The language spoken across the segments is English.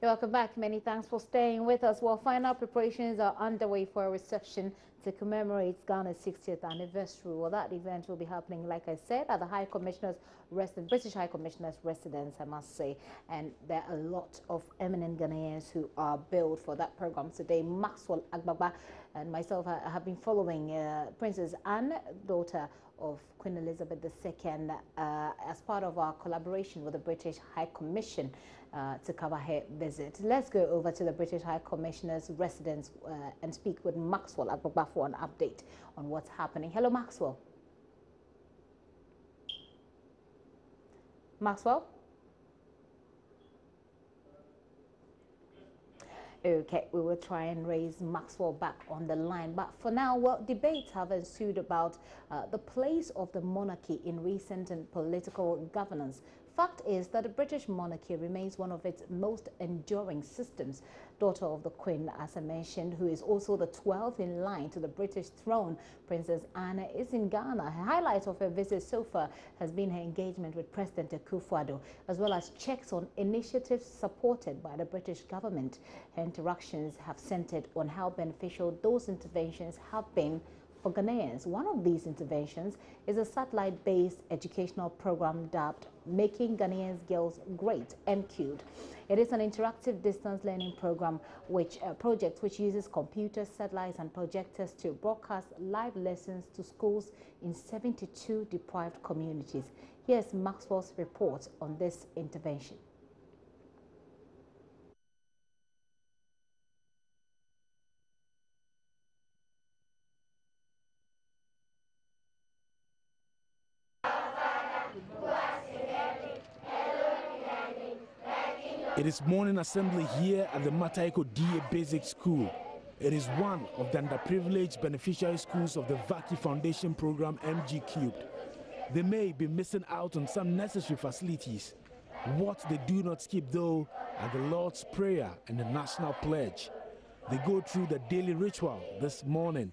Welcome back. Many thanks for staying with us. Well, final preparations are underway for a reception to commemorate Ghana's 60th anniversary. Well, that event will be happening, like I said, at the High Commissioner's residence, British High Commissioner's residence, I must say. And there are a lot of eminent Ghanaians who are billed for that program today. Maxwell Agbagba and myself have been following Princess Anne, daughter of Queen Elizabeth II, as part of our collaboration with the British High Commission to cover her visit. Let's go over to the British High Commissioner's residence and speak with Maxwell Agbagba for an update on what's happening. Hello, Maxwell. Maxwell? Okay, we will try and raise Maxwell back on the line. But for now, well, debates have ensued about the place of the monarchy in recent and political governance. Fact is that the British monarchy remains one of its most enduring systems. Daughter of the Queen, as I mentioned, who is also the 12th in line to the British throne, Princess Anne, is in Ghana. A highlight of her visit so far has been her engagement with President Akufo-Addo, as well as checks on initiatives supported by the British government. Her interactions have centered on how beneficial those interventions have been for Ghanaians. One of these interventions is a satellite-based educational program dubbed Making Ghanaians Girls Great, MQ'd. It is an interactive distance learning program project which uses computers, satellites and projectors to broadcast live lessons to schools in 72 deprived communities. Here's Maxwell's report on this intervention. It is morning assembly here at the Mataiko DA Basic School. It is one of the underprivileged beneficiary schools of the Vaki Foundation program MG Cubed. They may be missing out on some necessary facilities. What they do not skip though are the Lord's Prayer and the National Pledge. They go through the daily ritual this morning.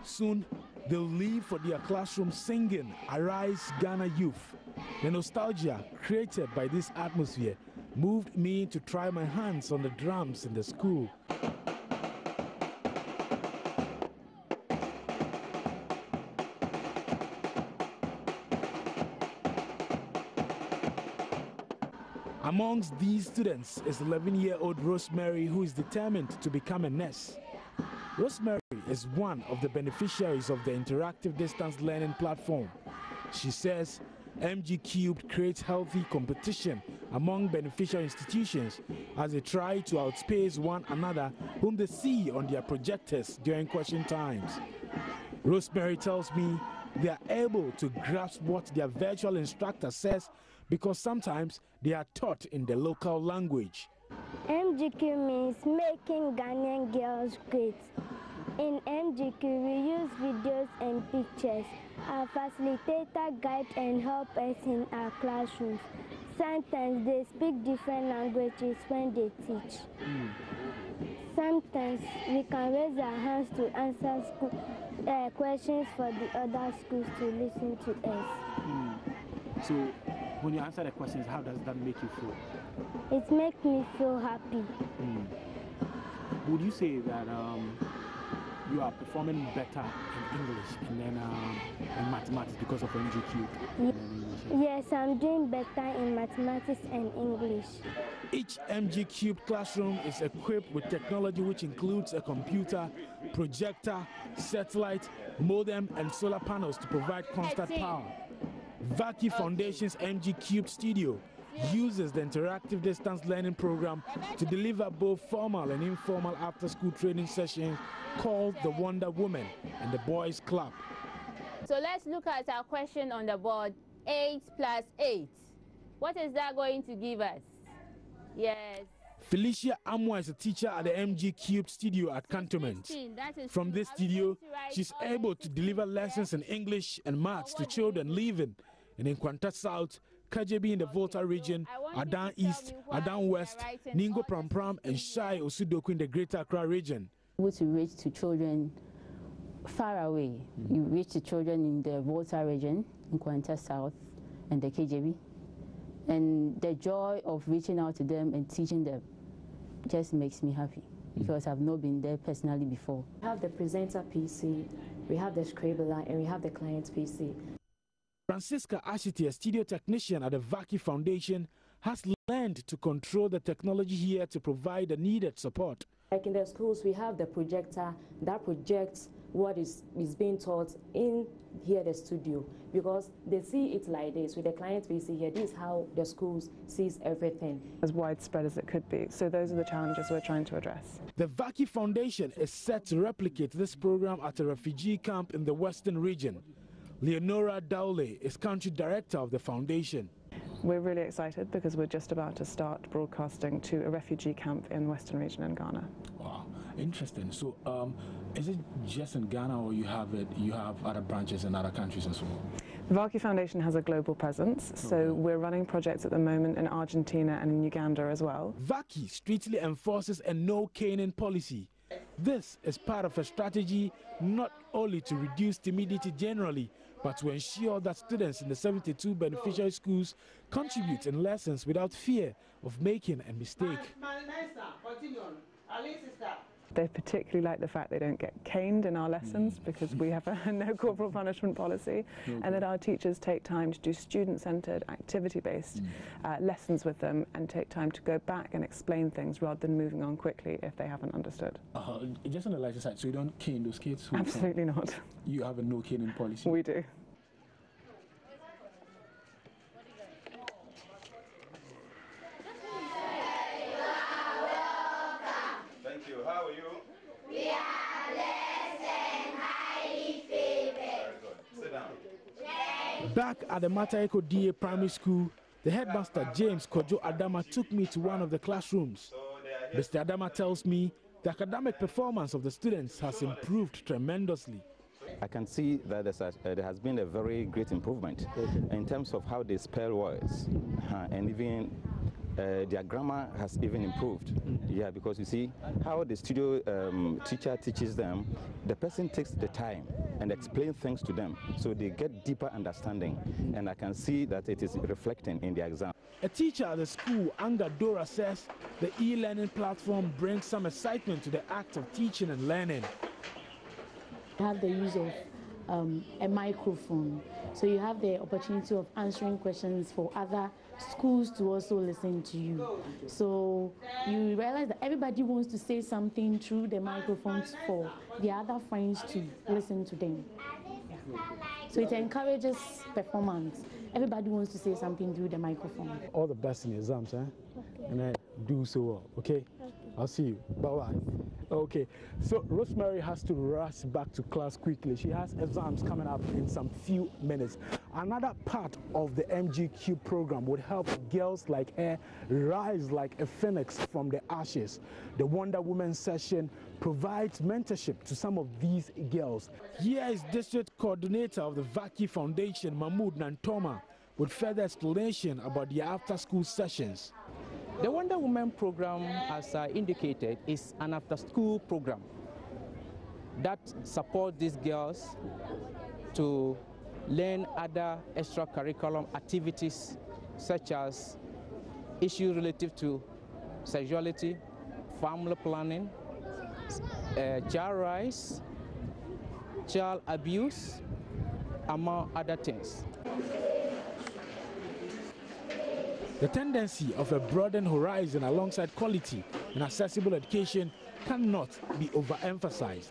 Soon, they'll leave for their classroom singing Arise Ghana Youth. The nostalgia created by this atmosphere moved me to try my hands on the drums in the school. Amongst these students is 11-year-old Rosemary, who is determined to become a nurse. Rosemary is one of the beneficiaries of the interactive distance learning platform. She says MG Cubed creates healthy competition among beneficial institutions as they try to outpace one another whom they see on their projectors during question times. Rosemary tells me they are able to grasp what their virtual instructor says because sometimes they are taught in the local language. MGQ means Making Ghanaian Girls Great. In MGQ, we use videos and pictures. Our facilitator guides and helps us in our classrooms. Sometimes they speak different languages when they teach. Sometimes we can raise our hands to answer questions for the other schools to listen to us. So when you answer the questions, how does that make you feel? It makes me feel happy. Would you say that you are performing better in English and then in mathematics because of MGQ? Yes, I'm doing better in mathematics and English. Each MG Cubed classroom is equipped with technology which includes a computer, projector, satellite, modem and solar panels to provide constant power. Vaki Foundation's MG Cubed studio uses the interactive distance learning program to deliver both formal and informal after-school training sessions called the Wonder Woman and the Boys Club. So let's look at our question on the board. 8 plus 8. What is that going to give us? Yes. Felicia Amwa is a teacher at the MG Cubed studio at Cantonment. From this studio, she's able to deliver lessons in English and maths to children living And in Nkwanta South, Kajebi in the Volta region, Adan East, Adan West, Ningo Prampram, and Shai Osudoku in the Greater Accra region. To reach to children far away. You reach to children in the Volta region, in Nkwanta South, and the KJB. And the joy of reaching out to them and teaching them just makes me happy, because I've not been there personally before. We have the presenter PC, we have the scribbler, and we have the client PC. Francisca Ashiti, a studio technician at the Vaki Foundation, has learned to control the technology here to provide the needed support. Like in the schools, we have the projector that projects what is being taught in here the studio, because they see it like this with the client PC here. This is how the schools sees everything. As widespread as it could be. So those are the challenges we're trying to address. The Vaki Foundation is set to replicate this program at a refugee camp in the Western region. Leonora Dowley is country director of the foundation. We're really excited because we're just about to start broadcasting to a refugee camp in the Western region in Ghana. Wow, interesting. So is it just in Ghana, or you have other branches in other countries as well? The Vaki Foundation has a global presence, so we're running projects at the moment in Argentina and in Uganda as well. Vaki strictly enforces a no caning policy. This is part of a strategy not only to reduce timidity generally, but to ensure that students in the 72 beneficiary schools contribute in lessons without fear of making a mistake. They particularly like the fact they don't get caned in our lessons, because we have a no corporal punishment policy, and that our teachers take time to do student-centered, activity-based lessons with them, and take time to go back and explain things rather than moving on quickly if they haven't understood. Just on the lighter side, so you don't cane those kids? Absolutely not. You have a no caning policy? We do. Thank you. How are you? We are blessed and highly favored. Very good. Sit down. Back at the Mataeko DA Primary School, the headmaster James Kojo Adama took me to one of the classrooms. Mr. Adama tells me the academic performance of the students has improved tremendously. I can see that there has been a very great improvement in terms of how they spell words, and even their grammar has even improved. Yeah, because you see how the studio teacher teaches them, the person takes the time and explains things to them, so they get deeper understanding, and I can see that it is reflecting in the exam. A teacher at the school, Anga Dora, says the e-learning platform brings some excitement to the act of teaching and learning. Have the use of a microphone, so you have the opportunity of answering questions for other schools to also listen to you. So you realize that everybody wants to say something through the microphones for the other friends to listen to them. Yeah. So it encourages performance. Everybody wants to say something through the microphone. All the best in your exams, eh? Okay. And I do so well, okay? I'll see you. Bye-bye. Okay, so Rosemary has to rush back to class quickly. She has exams coming up in some few minutes. Another part of the MGQ program would help girls like her rise like a phoenix from the ashes. The Wonder Woman session provides mentorship to some of these girls. Here is District Coordinator of the Vaki Foundation, Mahmoud Nantoma, with further explanation about the after-school sessions. The Wonder Woman program, as I indicated, is an after-school program that supports these girls to learn other extracurricular activities, such as issues relative to sexuality, family planning, child rights, child abuse, among other things. The tendency of a broadened horizon alongside quality and accessible education cannot be overemphasized.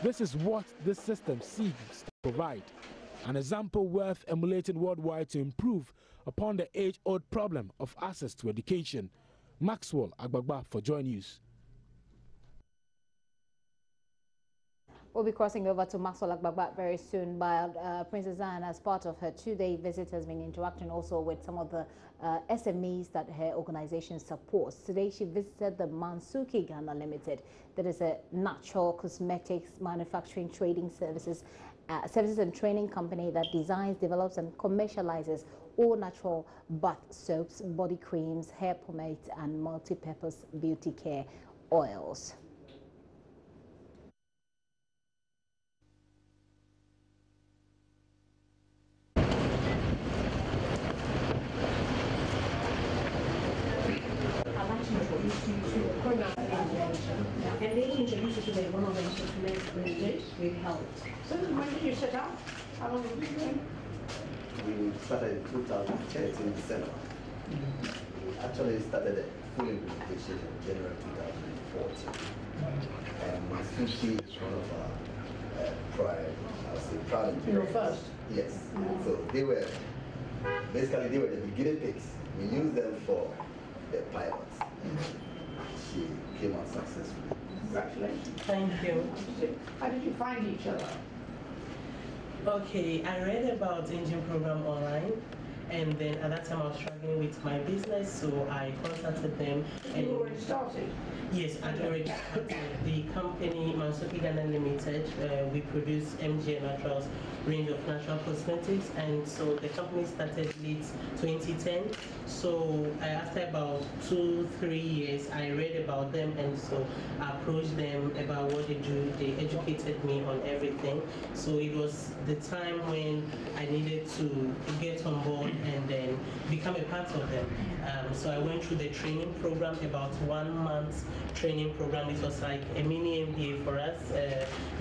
This is what this system seeks to provide. An example worth emulating worldwide to improve upon the age-old problem of access to education. Maxwell Agbagba for Joy News. We'll be crossing over to Maxwell Agbagba very soon, but Princess Anne, as part of her two-day visit, has been interacting also with some of the SMEs that her organization supports. Today, she visited the Mansuki Ghana Limited, that is a natural cosmetics manufacturing trading services services and training company that designs, develops, and commercializes all natural bath soaps, body creams, hair pomades, and multi-purpose beauty care oils. And they introduced you to the one of the instruments we helped. So when did you set up? How long have you been doing? We started in 2013 December. We actually started a full implementation in January 2014. And Sushi is one of our proud employees. You were first? Yes. So they were basically the guinea pigs. We used them for the pilots. She came out successfully. Congratulations. Thank you. How did you find each other? Okay, I read about Engine Program online, and then at that time I was struggling with my business, so I contacted them. And you already started? Yes, I'd already started. The company, Mansoki Ghana Limited, we produce MGM Naturals range of natural cosmetics, and so the company started late 2010. So after about 2-3 years, I read about them, and so I approached them about what they do. They educated me on everything. So it was the time when I needed to get on board and then become a part of them. So I went through the training program, about 1 month training program. It was like a mini MBA for us,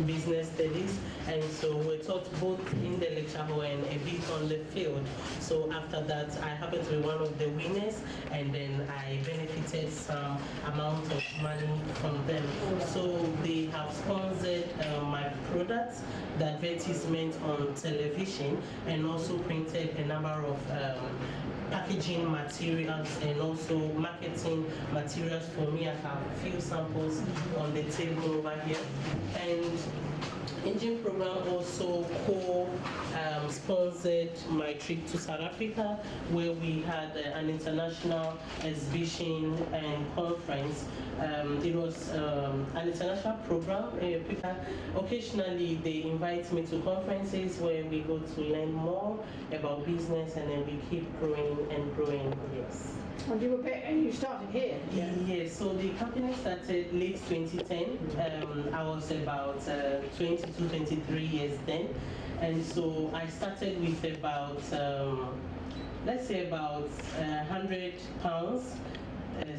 business studies, and so we're taught both in the lecture hall and a bit on the field. So after that, I happened to be one of the winners, and then I benefited some amount of money from them. So they have sponsored my products, the advertisement on television, and also printed a number of packaging materials and also marketing materials for me. I have a few samples on the table over here. And Engine Program also co-sponsored my trip to South Africa, where we had an international exhibition and conference. It was an international program. Occasionally, they invite me to conferences where we go to learn more about business, and then we keep growing and growing. Yes. And you started here? Yeah. Yes, so the company started late 2010. I was about 22, 23 years then. And so I started with about, let's say about £100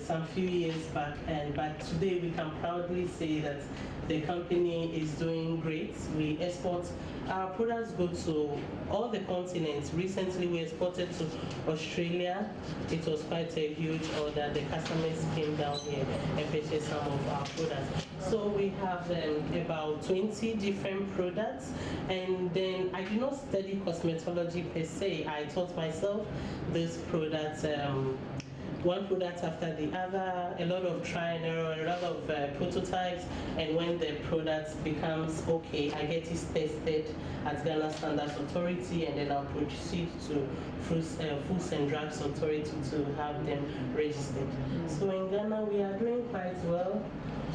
some few years back. But today we can proudly say that the company is doing great. We export, our products go to all the continents. Recently we exported to Australia. It was quite a huge order. The customers came down here and purchased some of our products. So we have about 20 different products, and then I did not study cosmetology per se. I taught myself these products, one product after the other, a lot of try and error, a lot of prototypes, and when the product becomes okay, I get it tested at Ghana Standards Authority, and then I'll proceed to Foods and Drugs Authority to have them registered. So in Ghana, we are doing quite well.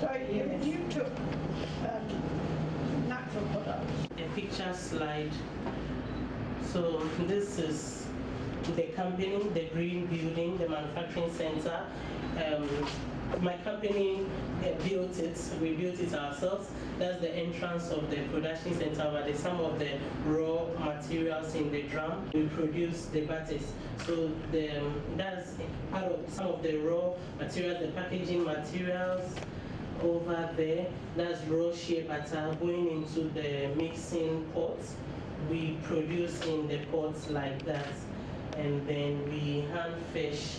So you took natural products. A picture slide. So this is the company, the green building, the manufacturing center. My company built it. We built it ourselves. That's the entrance of the production center, where there's some of the raw materials in the drum. We produce the batters. So that's part of some of the raw materials, the packaging materials over there. That's raw shea butter going into the mixing pots. We produce in the pots like that, and then we hand fish.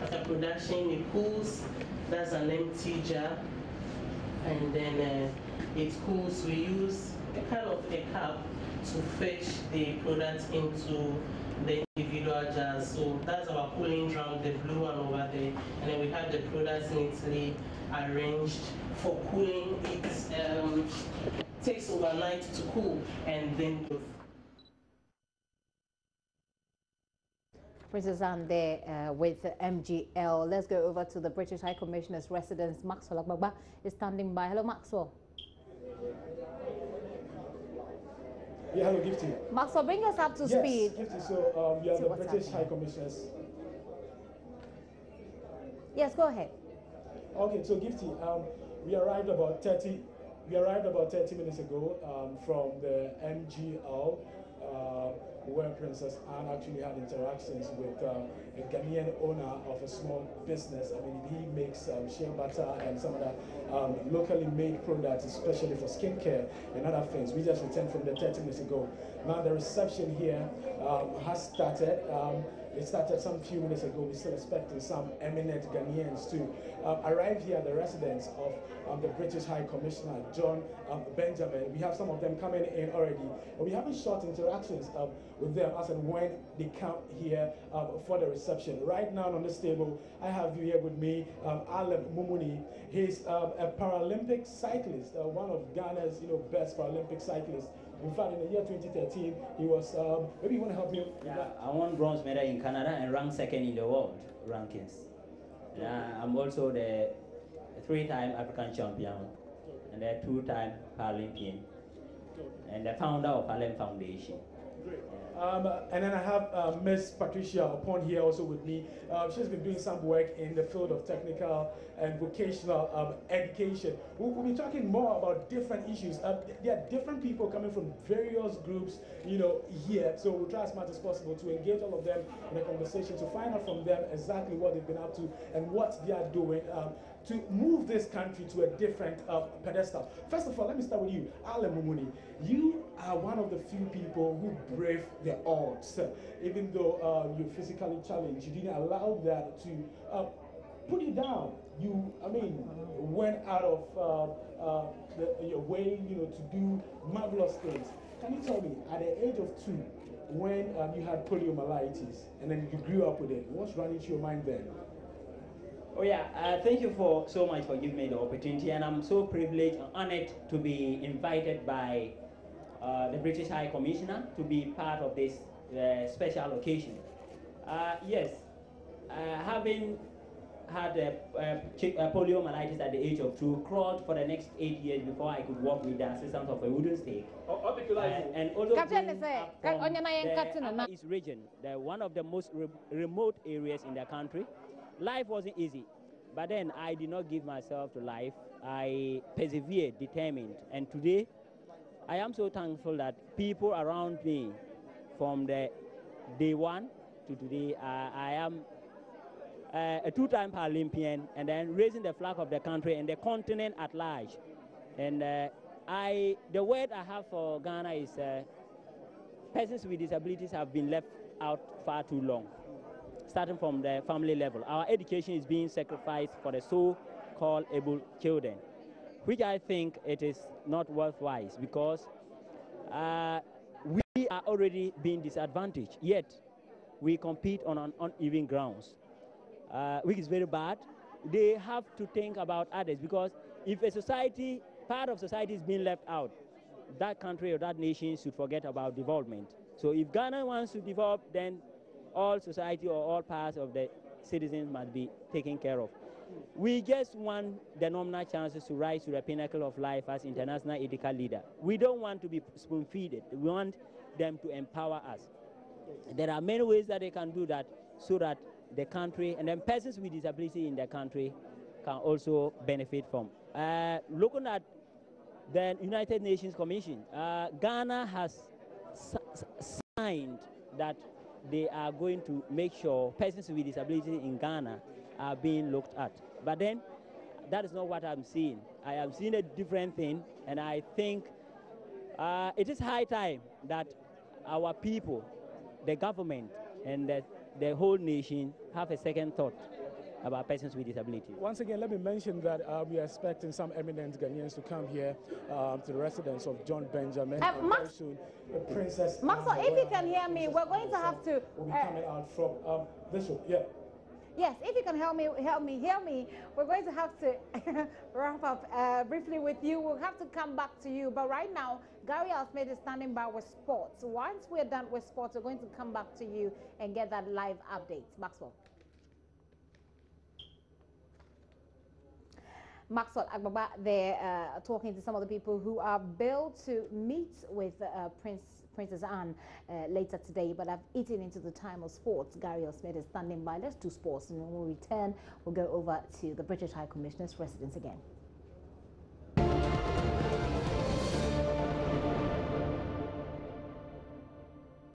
After production, it cools. That's an empty jar, and then it cools. We use a kind of a cup to fetch the product into the individual jars. So that's our cooling drum, the blue one over there, and then we have the products neatly arranged for cooling. It takes overnight to cool, and then Princess Anne there with MGL. Let's go over to the British High Commissioner's residence. Maxwell Agbagba is standing by. Hello, Maxwell. Yeah, hello, Gifty. Maxwell, bring us up to speed. Yes, Gifty, so we are the British High Commissioners. Yes, go ahead. Okay, so Gifty, we arrived about 30 minutes ago from the MGL, where Princess Anne actually had interactions with a Ghanaian owner of a small business. I mean, he makes shea butter and some of the locally made products, especially for skincare and other things. We just returned from there 30 minutes ago. Now the reception here has started. It started some few minutes ago. We're still expecting some eminent Ghanaians to arrive here at the residence of the British High Commissioner, John Benjamin. We have some of them coming in already. But we're having short interactions with them as and when they come here for the reception. Right now on this table, I have you here with me, Alem Mumuni. He's a Paralympic cyclist, one of Ghana's best Paralympic cyclists. In fact, in the year 2013, he was, maybe you want to help me? Yeah, I won bronze medal in Canada and ranked second in the world rankings. I'm also the 3-time African champion and the 2-time Paralympian and the founder of Alem Foundation. Great. And then I have Miss Patricia Upon here also with me. She's been doing some work in the field of technical and vocational education. We'll be talking more about different issues. There are different people coming from various groups, here. So we'll try as much as possible to engage all of them in a conversation to find out from them exactly what they've been up to and what they are doing to move this country to a different pedestal. First of all, let me start with you, Alem Mumuni. You are one of the few people who brave the odds. Even though you're physically challenged, you didn't allow that to put you down. You, went out of your way, to do marvelous things. Can you tell me, at the age of 2, when you had poliomyelitis and then you grew up with it, what's running through your mind then? Oh yeah, thank you so much for giving me the opportunity, and I'm so privileged and honored to be invited by the British High Commissioner to be part of this special occasion. Yes, having had poliomyelitis at the age of 2, crawled for the next 8 years before I could walk with the assistance of a wooden stick. And also from East region, one of the most remote areas in the country. Life wasn't easy, but then I did not give myself to life. I persevered, determined, and today I am so thankful that people around me from the day 1 to today, I am a 2-time Paralympian and then raising the flag of the country and the continent at large. And the word I have for Ghana is persons with disabilities have been left out far too long. Starting from the family level, our education is being sacrificed for the so-called able children, which I think it is not worthwhile because we are already being disadvantaged, yet we compete on uneven grounds, which is very bad. They have to think about others because if a society, part of society is being left out, that country or that nation should forget about development. So if Ghana wants to develop, then all society or all parts of the citizens must be taken care of. We just want the nominal chances to rise to the pinnacle of life as international ethical leader. We don't want to be spoon-feeded. We want them to empower us. There are many ways that they can do that so that the country and then persons with disability in the country can also benefit from. Looking at the United Nations Commission, Ghana has signed that they are going to make sure persons with disability in Ghana are being looked at. But then, that is not what I'm seeing. I am seeing a different thing, and I think it is high time that our people, the government, and the whole nation have a second thought about persons with disabilities. Once again, let me mention that we are expecting some eminent Ghanaians to come here to the residence of John Benjamin. Very soon, Princess. Maxwell, if you can hear me, we're going to have to. Will be coming out from this room. Yeah. Yes, if you can hear me, we're going to have to wrap up briefly with you. We'll have to come back to you. But right now, Gary Alsmith is standing by with sports. Once we're done with sports, we're going to come back to you and get that live update. Maxwell. Maxwell Agbagba there talking to some of the people who are billed to meet with Princess Anne later today, but I've eaten into the time of sports. Gary Osmith is standing by. Let's do sports, and when we return, we'll go over to the British High Commissioner's residence again.